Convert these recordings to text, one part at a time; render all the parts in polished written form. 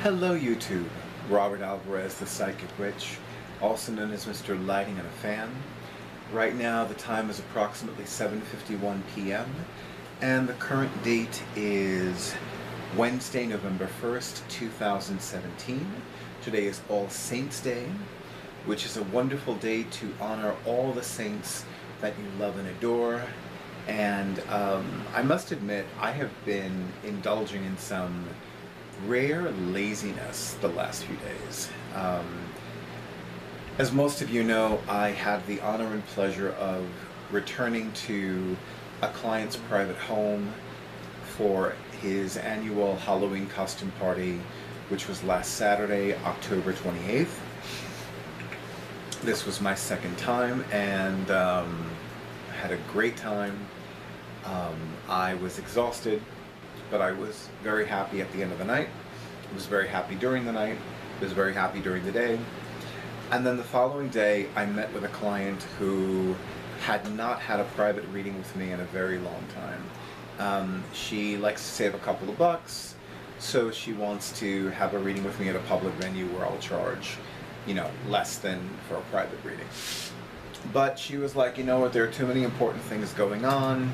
Hello YouTube, Robert Alvarez, the Psychic Witch, also known as Mr. Lighting and a Fan. Right now the time is approximately 7:51 p.m. and the current date is Wednesday, November 1st, 2017. Today is All Saints Day, which is a wonderful day to honor all the saints that you love and adore. And I must admit, I have been indulging in some rare laziness the last few days. As most of you know, I had the honor and pleasure of returning to a client's private home for his annual Halloween costume party, which was last Saturday, October 28th. This was my second time, and I had a great time. I was exhausted, but I was very happy at the end of the night. I was very happy during the night. I was very happy during the day. And then the following day, I met with a client who had not had a private reading with me in a very long time. She likes to save a couple of bucks, so she wants to have a reading with me at a public venue where I'll charge, less than for a private reading. But she was like, you know what, there are too many important things going on,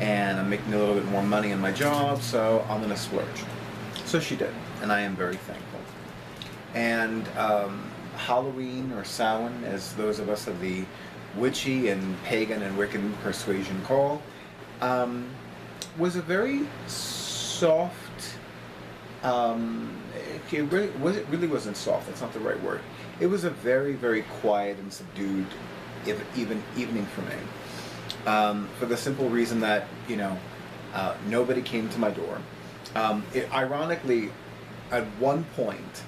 and I'm making a little bit more money in my job, so I'm gonna splurge. So she did, and I am very thankful. And Halloween, or Samhain, as those of us of the witchy and pagan and Wiccan persuasion call, was a very soft, it really wasn't soft, that's not the right word. It was a very, very quiet and subdued evening for me. For the simple reason that, nobody came to my door. Ironically, at one point,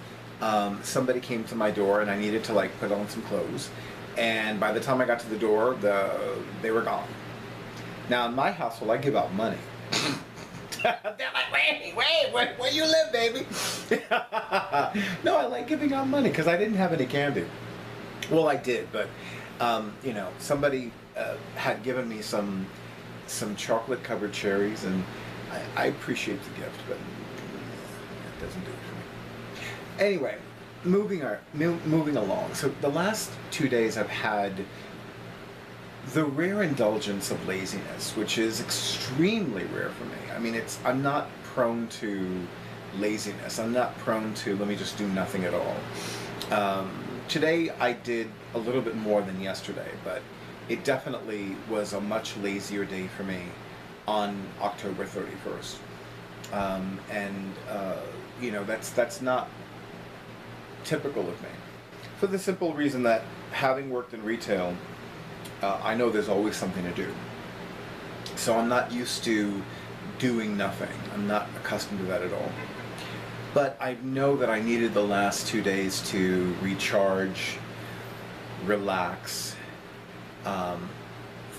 somebody came to my door and I needed to put on some clothes, and by the time I got to the door, they were gone. Now in my household, I give out money. They're like, wait, where you live, baby? No, I like giving out money because I didn't have any candy. Well, I did, but somebody had given me some chocolate covered cherries, and I appreciate the gift, but it doesn't do it for me. Anyway, moving along. So the last 2 days I've had the rare indulgence of laziness, which is extremely rare for me. I mean, I'm not prone to laziness. I'm not prone to, let me just do nothing at all. Today I did a little bit more than yesterday, but it definitely was a much lazier day for me on October 31st. That's not typical of me, for the simple reason that, having worked in retail, I know there's always something to do. So I'm not used to doing nothing. I'm not accustomed to that at all. But I know that I needed the last 2 days to recharge, relax,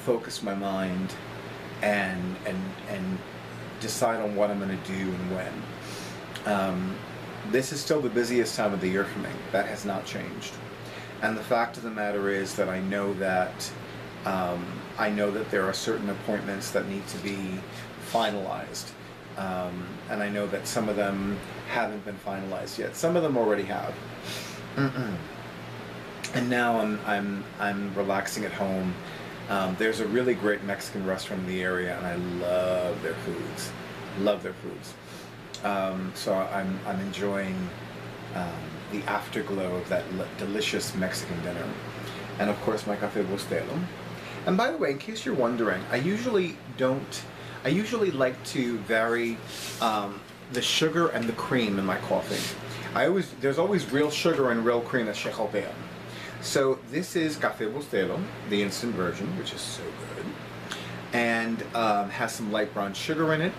focus my mind, and decide on what I'm going to do and when. This is still the busiest time of the year for me. That has not changed. And the fact of the matter is that I know that there are certain appointments that need to be finalized. And I know that some of them haven't been finalized yet. Some of them already have. And now I'm relaxing at home. There's a really great Mexican restaurant in the area, and I love their foods. Love their foods. So I'm enjoying the afterglow of that delicious Mexican dinner, and of course my café bustelo. And by the way, in case you're wondering, I usually like to vary the sugar and the cream in my coffee. There's always real sugar and real cream at Shechopean. So this is café bustelo, the instant version, which is so good, and has some light brown sugar in it,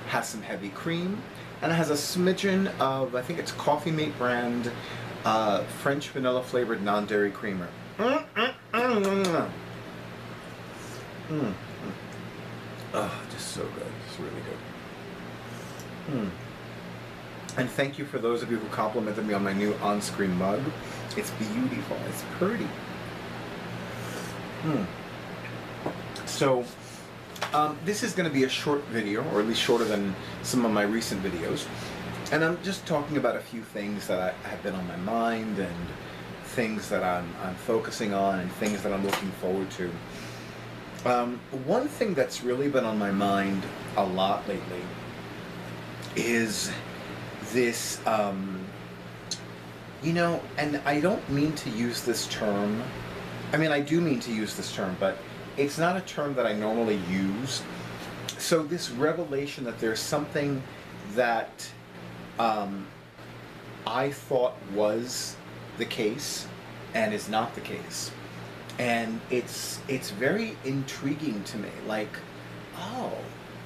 has some heavy cream, and it has a smidgen of, I think it's Coffee Mate brand, French vanilla flavored non-dairy creamer. Oh, just so good. It's really good. And thank you for those of you who complimented me on my new on-screen mug. It's beautiful. It's pretty. So, this is going to be a short video, or at least shorter than some of my recent videos. And I'm just talking about a few things that have been on my mind, and things that I'm focusing on, and things that I'm looking forward to. One thing that's really been on my mind a lot lately is this, and I don't mean to use this term. I mean, I do mean to use this term, but it's not a term that I normally use. So this revelation that there's something that I thought was the case and is not the case. And it's very intriguing to me. Like, oh,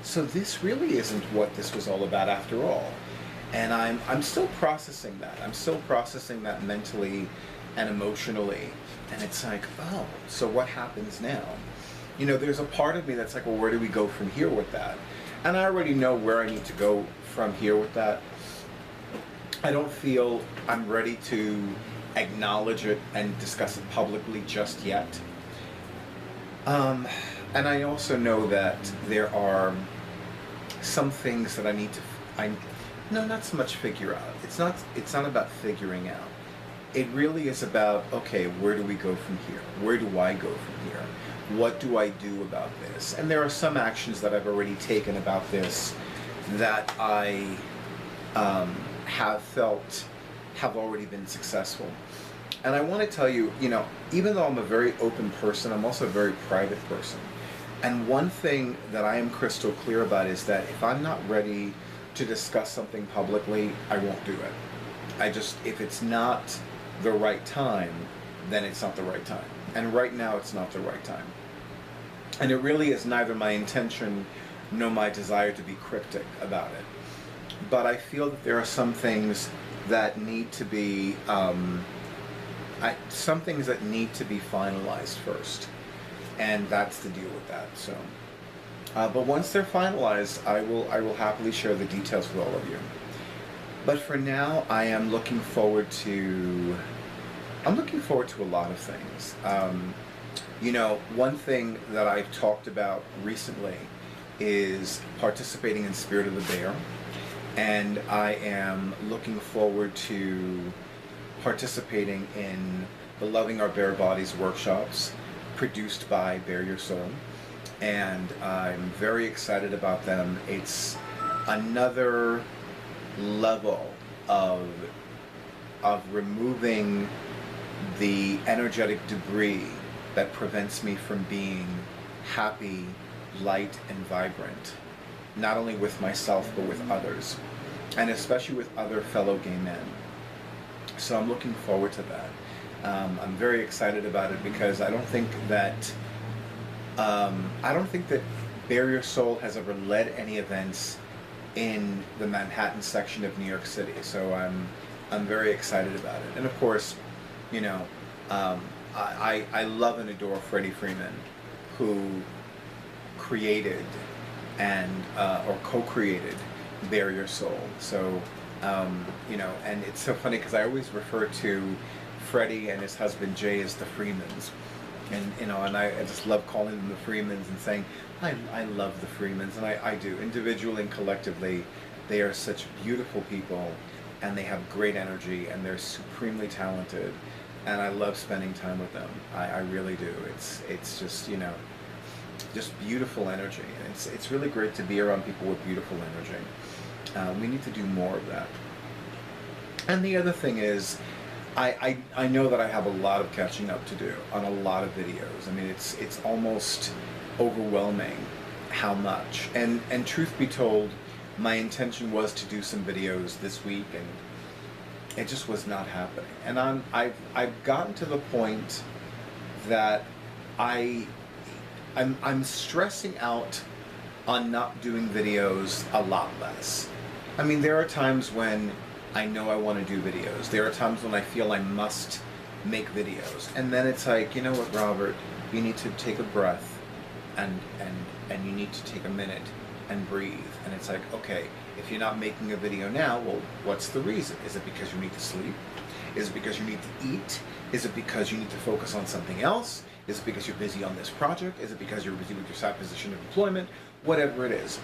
so this really isn't what this was all about after all. And I'm still processing that. I'm still processing that mentally and emotionally. And it's like, oh, so what happens now? There's a part of me that's like, well, where do we go from here with that? And I already know where I need to go from here with that. I don't feel I'm ready to acknowledge it and discuss it publicly just yet. And I also know that there are some things that I need to, not so much figure out. It's not about figuring out. It really is about, okay, where do we go from here? Where do I go from here? What do I do about this? And there are some actions that I've already taken about this that I have felt have already been successful. And I want to tell you, even though I'm a very open person, I'm also a very private person. And one thing that I am crystal clear about is that if I'm not ready to discuss something publicly, I won't do it. If it's not the right time, then it's not the right time. And right now, it's not the right time. And it really is neither my intention nor my desire to be cryptic about it. But I feel that there are some things that need to be, finalized first. And that's the deal with that. So, but once they're finalized, I will happily share the details with all of you. But for now, I am looking forward to a lot of things. One thing that I've talked about recently is participating in Spirit of the Bear. And I am looking forward to participating in the Loving Our Bare Bodies workshops produced by Bare Your Soul. And I'm very excited about them. It's another level of removing the energetic debris that prevents me from being happy, light, and vibrant, not only with myself but with others, and especially with other fellow gay men. So I'm looking forward to that. I'm very excited about it because I don't think that Bare Your Soul has ever led any events in the Manhattan section of New York City. So I'm very excited about it. And of course, I love and adore Freddie Freeman, who created and or co-created Bare Your Soul. So and it's so funny because I always refer to Freddie and his husband Jay as the Freemans, and I just love calling them the Freemans and saying I love the Freemans, and I do. Individually and collectively, they are such beautiful people, and they have great energy, and they're supremely talented, and I love spending time with them. I really do. It's just just beautiful energy. And it's really great to be around people with beautiful energy. We need to do more of that. And the other thing is, I know that I have a lot of catching up to do on a lot of videos. I mean, it's almost overwhelming how much. And truth be told, my intention was to do some videos this week, and it just was not happening. And I've gotten to the point that I'm stressing out on not doing videos a lot less. I mean, there are times when I know I want to do videos. There are times when I feel I must make videos. And then it's like, you know what, Robert, you need to take a breath and you need to take a minute and breathe. And it's like, okay, if you're not making a video now, well, what's the reason? Is it because you need to sleep? Is it because you need to eat? Is it because you need to focus on something else? Is it because you're busy on this project? Is it because you're busy with your side position of employment? Whatever it is.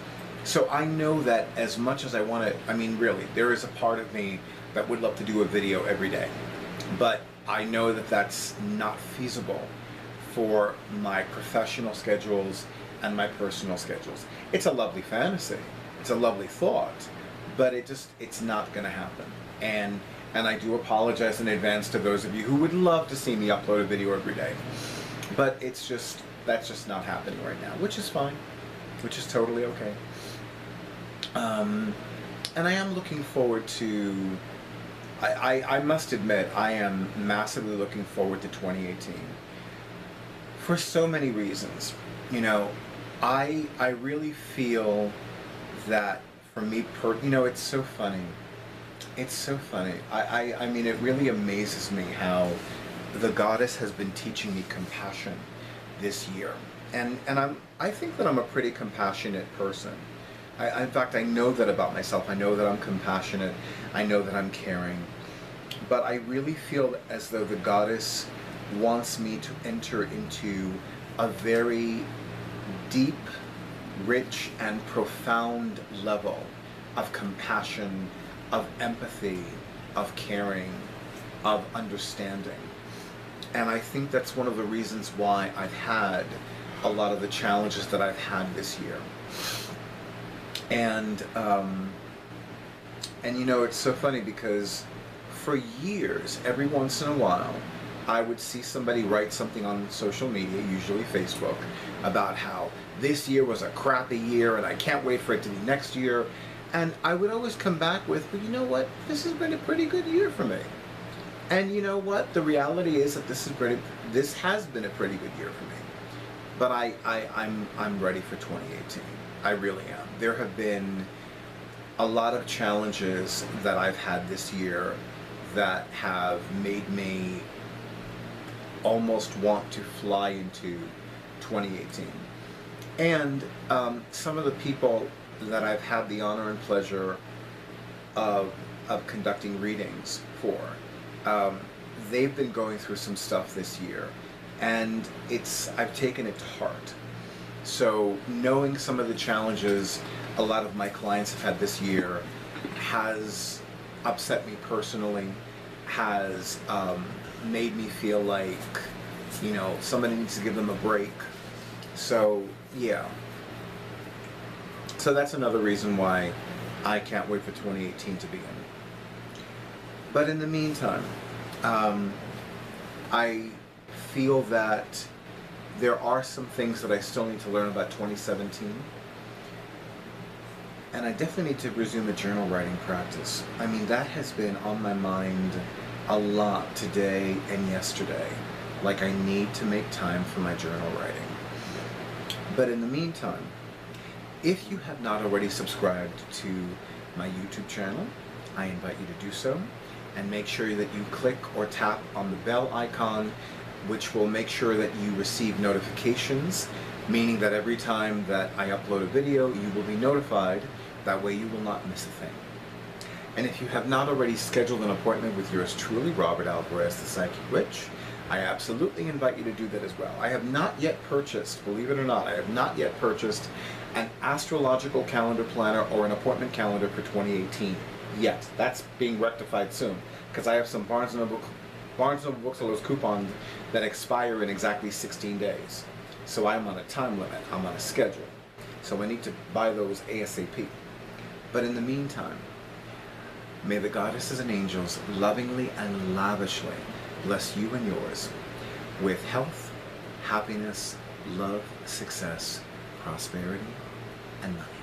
So I know that as much as I want to, I mean, really, there is a part of me that would love to do a video every day. But I know that that's not feasible for my professional schedules and my personal schedules. It's a lovely fantasy. It's a lovely thought, but it's not going to happen. And I do apologize in advance to those of you who would love to see me upload a video every day. But that's just not happening right now, which is fine, which is totally okay. And I am looking forward to, I must admit, I am massively looking forward to 2018 for so many reasons. You know, I really feel that for me, it's so funny. It's so funny. I mean, it really amazes me how the goddess has been teaching me compassion this year. And I think that I'm a pretty compassionate person. In fact, I know that about myself. I know that I'm compassionate. I know that I'm caring. But I really feel as though the goddess wants me to enter into a very deep, rich, and profound level of compassion, of empathy, of caring, of understanding. And I think that's one of the reasons why I've had a lot of the challenges that I've had this year. And you know, it's so funny because for years, every once in a while, I would see somebody write something on social media, usually Facebook, about how this year was a crappy year and I can't wait for it to be next year. And I would always come back with, but you know what? This has been a pretty good year for me. And you know what? The reality is that this has been a pretty good year for me. But I'm ready for 2018. I really am. There have been a lot of challenges that I've had this year that have made me almost want to fly into 2018. And some of the people that I've had the honor and pleasure of conducting readings for, they've been going through some stuff this year, and I've taken it to heart. So knowing some of the challenges a lot of my clients have had this year has upset me personally, has made me feel like, you know, somebody needs to give them a break. So yeah. So that's another reason why I can't wait for 2018 to begin. But in the meantime, I feel that there are some things that I still need to learn about 2017. And I definitely need to resume a journal writing practice. I mean, that has been on my mind a lot today and yesterday. Like, I need to make time for my journal writing. But in the meantime, if you have not already subscribed to my YouTube channel, I invite you to do so. And make sure that you click or tap on the bell icon, which will make sure that you receive notifications, meaning that every time that I upload a video, you will be notified. That way you will not miss a thing. And if you have not already scheduled an appointment with yours truly, Robert Alvarez, the Psychic Witch, I absolutely invite you to do that as well. I have not yet purchased, believe it or not, I have not yet purchased an astrological calendar planner or an appointment calendar for 2018 yet. That's being rectified soon, because I have some Barnes & Noble Booksellers coupons that expire in exactly 16 days. So I'm on a time limit, I'm on a schedule. So I need to buy those ASAP. But in the meantime, may the goddesses and angels lovingly and lavishly bless you and yours with health, happiness, love, success, prosperity, and life.